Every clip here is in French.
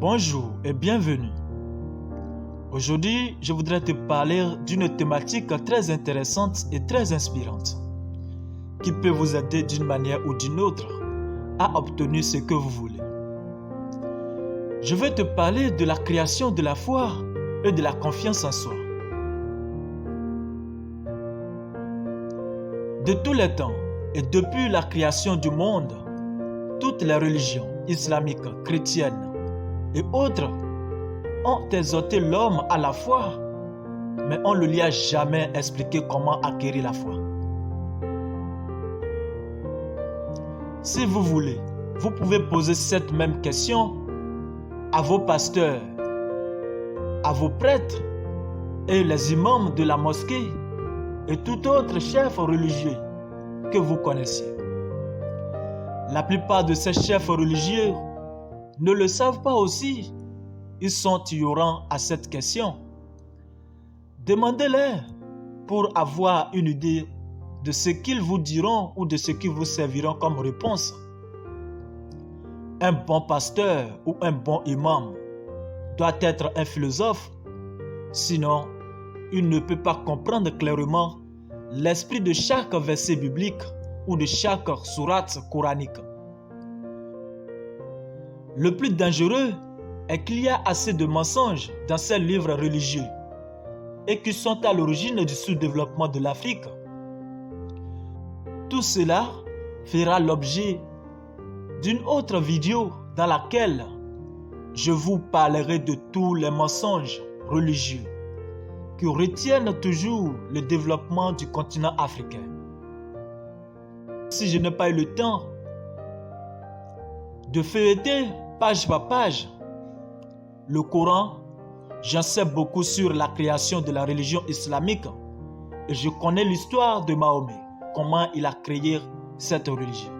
Bonjour et bienvenue. Aujourd'hui, je voudrais te parler d'une thématique très intéressante et très inspirante qui peut vous aider d'une manière ou d'une autre à obtenir ce que vous voulez. Je vais te parler de la création de la foi et de la confiance en soi. De tous les temps et depuis la création du monde, toutes les religions islamiques, chrétiennes et autres ont exhorté l'homme à la foi, mais on ne lui a jamais expliqué comment acquérir la foi. Si vous voulez, vous pouvez poser cette même question à vos pasteurs, à vos prêtres et les imams de la mosquée et tout autre chef religieux que vous connaissiez. La plupart de ces chefs religieux ne le savent pas aussi. Ils sont ignorants à cette question. Demandez-leur pour avoir une idée de ce qu'ils vous diront ou de ce qui vous serviront comme réponse. Un bon pasteur ou un bon imam doit être un philosophe, sinon il ne peut pas comprendre clairement l'esprit de chaque verset biblique ou de chaque sourate coranique. Le plus dangereux est qu'il y a assez de mensonges dans ces livres religieux et qui sont à l'origine du sous-développement de l'Afrique. Tout cela fera l'objet d'une autre vidéo dans laquelle je vous parlerai de tous les mensonges religieux qui retiennent toujours le développement du continent africain. Si je n'ai pas eu le temps de feuilleter page par page le Coran, j'en sais beaucoup sur la création de la religion islamique et je connais l'histoire de Mahomet, comment il a créé cette religion.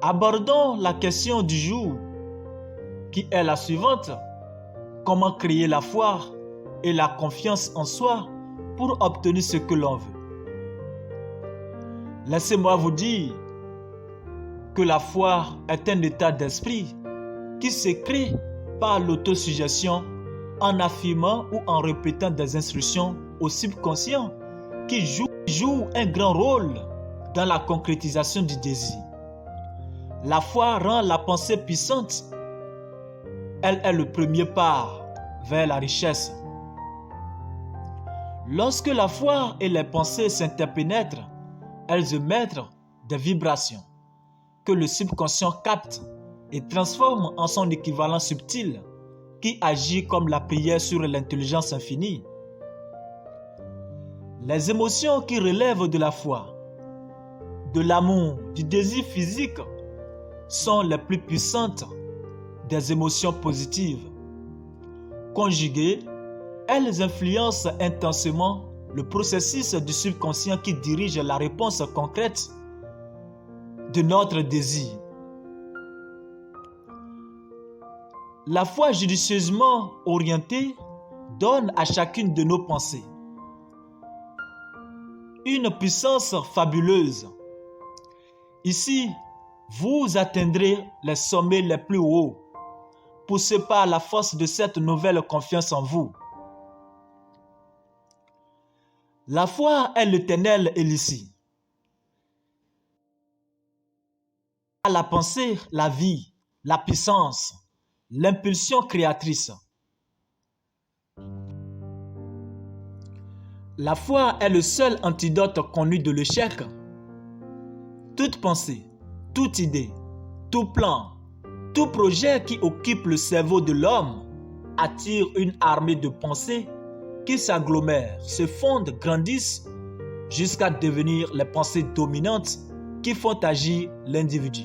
Abordons la question du jour qui est la suivante: comment créer la foi et la confiance en soi pour obtenir ce que l'on veut? Laissez-moi vous dire que la foi est un état d'esprit qui se crée par l'autosuggestion en affirmant ou en répétant des instructions au subconscient qui jouent un grand rôle dans la concrétisation du désir. La foi rend la pensée puissante. Elle est le premier pas vers la richesse. Lorsque la foi et les pensées s'interpénètrent, elles émettent des vibrations que le subconscient capte et transforme en son équivalent subtil qui agit comme la prière sur l'intelligence infinie. Les émotions qui relèvent de la foi, de l'amour, du désir physique sont les plus puissantes des émotions positives. Conjuguées, elles influencent intensément le processus du subconscient qui dirige la réponse concrète de notre désir. La foi judicieusement orientée donne à chacune de nos pensées une puissance fabuleuse. Ici, vous atteindrez les sommets les plus hauts, poussés par la force de cette nouvelle confiance en vous. La foi est l'éternel Élie. À la pensée, la vie, la puissance, l'impulsion créatrice. La foi est le seul antidote connu de l'échec. Toute pensée, toute idée, tout plan, tout projet qui occupe le cerveau de l'homme attire une armée de pensées qui s'agglomèrent, se fondent, grandissent jusqu'à devenir les pensées dominantes qui font agir l'individu.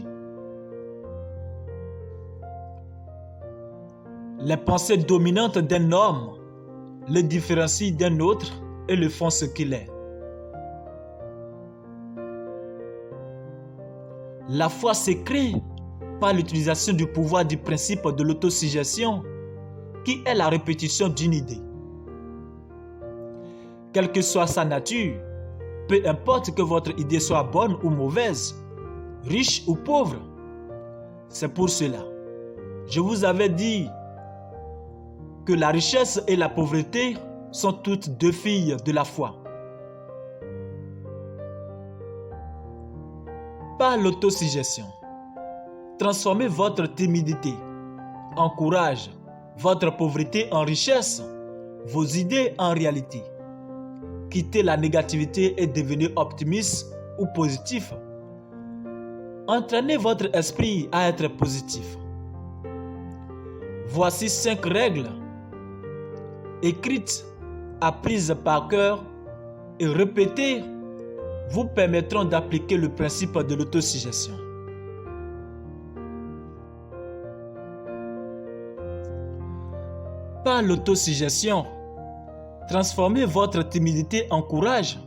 Les pensées dominantes d'un homme le différencient d'un autre et le font ce qu'il est. La foi se crée par l'utilisation du pouvoir du principe de l'autosuggestion qui est la répétition d'une idée. Quelle que soit sa nature, peu importe que votre idée soit bonne ou mauvaise, riche ou pauvre. C'est pour cela, je vous avais dit que la richesse et la pauvreté sont toutes deux filles de la foi. Par l'autosuggestion, transformez votre timidité en courage, votre pauvreté en richesse, vos idées en réalité. Quittez la négativité et devenez optimiste ou positif. Entraînez votre esprit à être positif. Voici 5 règles écrites, apprises par cœur et répétées vous permettront d'appliquer le principe de l'autosuggestion. Par l'autosuggestion, transformez votre timidité en courage,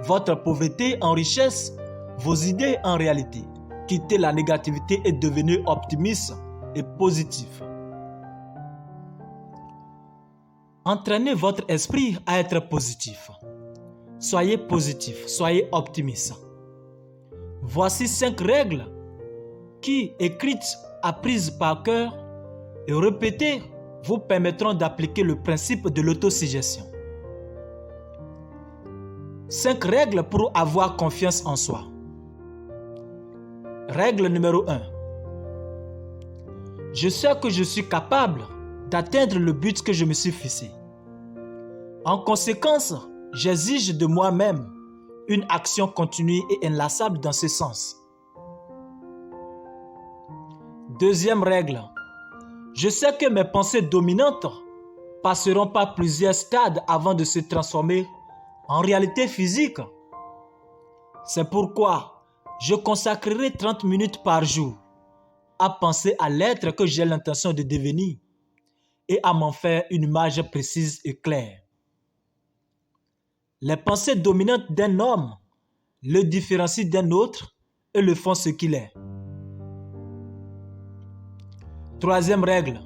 votre pauvreté en richesse, vos idées en réalité. Quittez la négativité et devenez optimiste et positif. Entraînez votre esprit à être positif. Soyez positif, soyez optimiste. Voici 5 règles qui, écrites, apprises par cœur et répétées, vous permettront d'appliquer le principe de l'autosuggestion. 5 règles pour avoir confiance en soi. Règle numéro 1. Je sais que je suis capable d'atteindre le but que je me suis fixé. En conséquence, j'exige de moi-même une action continue et inlassable dans ce sens. Deuxième règle. Je sais que mes pensées dominantes passeront par plusieurs stades avant de se transformer en réalité physique. C'est pourquoi je consacrerai 30 minutes par jour à penser à l'être que j'ai l'intention de devenir et à m'en faire une image précise et claire. Les pensées dominantes d'un homme le différencient d'un autre et le font ce qu'il est. Troisième règle.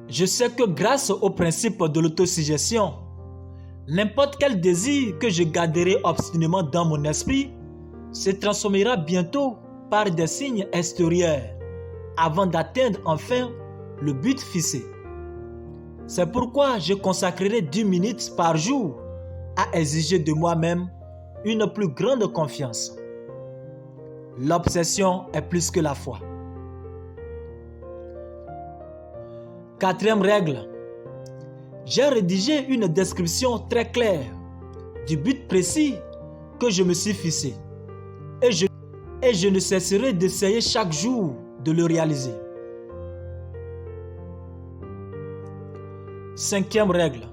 Je sais que grâce au principe de l'autosuggestion, n'importe quel désir que je garderai obstinément dans mon esprit se transformera bientôt par des signes extérieurs avant d'atteindre enfin le but fixé. C'est pourquoi je consacrerai 10 minutes par jour à exiger de moi-même une plus grande confiance. L'obsession est plus que la foi. Quatrième règle. J'ai rédigé une description très claire du but précis que je me suis fixé et je ne cesserai d'essayer chaque jour de le réaliser. Cinquième règle.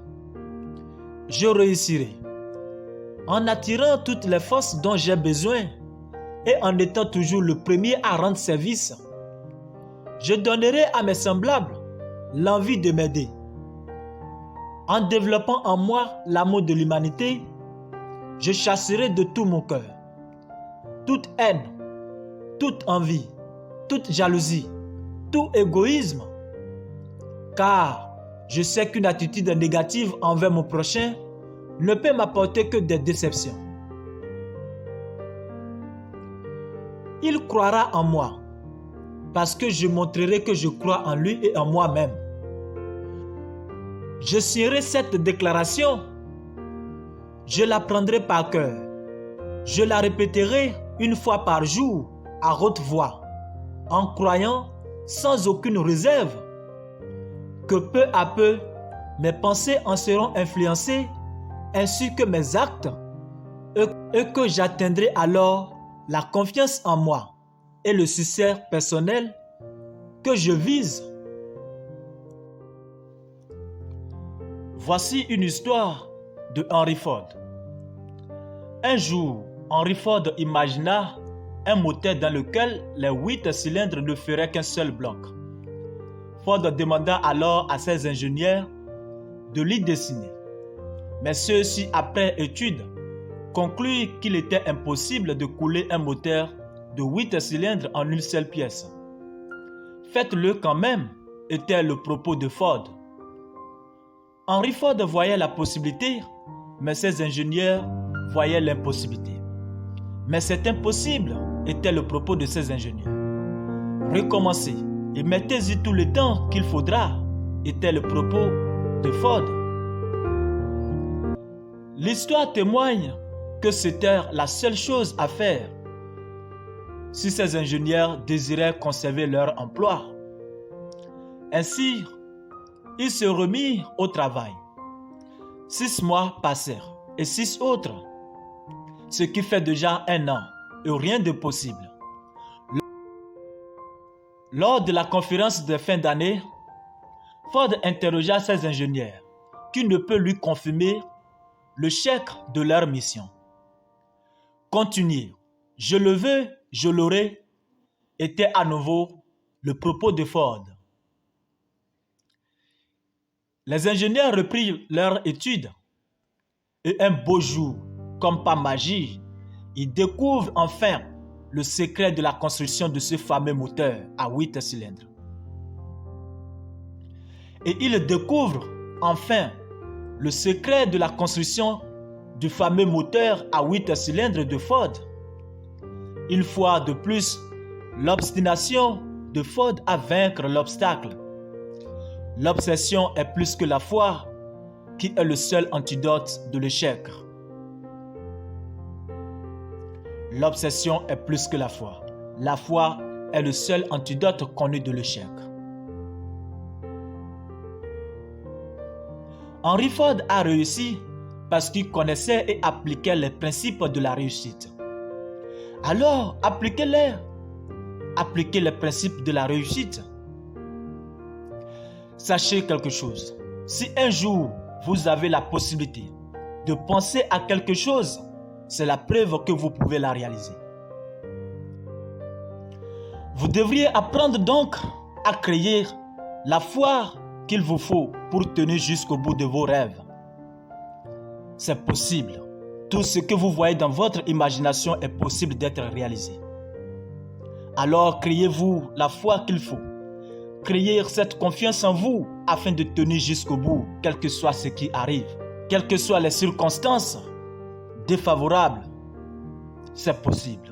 Je réussirai en attirant toutes les forces dont j'ai besoin et en étant toujours le premier à rendre service. Je donnerai à mes semblables l'envie de m'aider. En développant en moi l'amour de l'humanité, je chasserai de tout mon cœur toute haine, toute envie, toute jalousie, tout égoïsme, car je sais qu'une attitude négative envers mon prochain ne peut m'apporter que des déceptions. Il croira en moi parce que je montrerai que je crois en lui et en moi-même. Je signerai cette déclaration. Je la prendrai par cœur. Je la répéterai une fois par jour à haute voix, en croyant sans aucune réserve que peu à peu, mes pensées en seront influencées ainsi que mes actes et que j'atteindrai alors la confiance en moi et le succès personnel que je vise. Voici une histoire de Henry Ford. Un jour, Henry Ford imagina un moteur dans lequel les 8 cylindres ne feraient qu'un seul bloc. Ford demanda alors à ses ingénieurs de l'y dessiner. Mais ceux-ci, après étude, conclurent qu'il était impossible de couler un moteur de 8 cylindres en une seule pièce. Faites-le quand même, était le propos de Ford. Henry Ford voyait la possibilité, mais ses ingénieurs voyaient l'impossibilité. Mais c'est impossible, était le propos de ces ingénieurs. Recommencez et mettez-y tout le temps qu'il faudra, était le propos de Ford. L'histoire témoigne que c'était la seule chose à faire si ces ingénieurs désiraient conserver leur emploi. Ainsi, ils se remirent au travail. 6 mois passèrent et 6 autres, ce qui fait déjà 1 an et rien de possible. Lors de la conférence de fin d'année, Ford interrogea ses ingénieurs qui ne peut lui confirmer le chèque de leur mission. Continuez, je le veux, je l'aurai, était à nouveau le propos de Ford. Les ingénieurs reprirent leur étude et un beau jour, comme par magie, ils découvrent enfin le secret de la construction de ce fameux moteur à 8 cylindres. Et ils découvrent enfin le secret de la construction du fameux moteur à 8 cylindres de Ford. Une fois de plus, l'obstination de Ford à vaincre l'obstacle. L'obsession est plus que la foi, qui est le seul antidote de l'échec. L'obsession est plus que la foi. La foi est le seul antidote connu de l'échec. Henry Ford a réussi parce qu'il connaissait et appliquait les principes de la réussite. Alors, appliquez-les. Appliquez les principes de la réussite. Sachez quelque chose. Si un jour, vous avez la possibilité de penser à quelque chose, c'est la preuve que vous pouvez la réaliser. Vous devriez apprendre donc à créer la foi qu'il vous faut pour tenir jusqu'au bout de vos rêves. C'est possible. Tout ce que vous voyez dans votre imagination est possible d'être réalisé. Alors créez-vous la foi qu'il faut. Créez cette confiance en vous afin de tenir jusqu'au bout, quel que soit ce qui arrive. Quelles que soient les circonstances défavorables, c'est possible.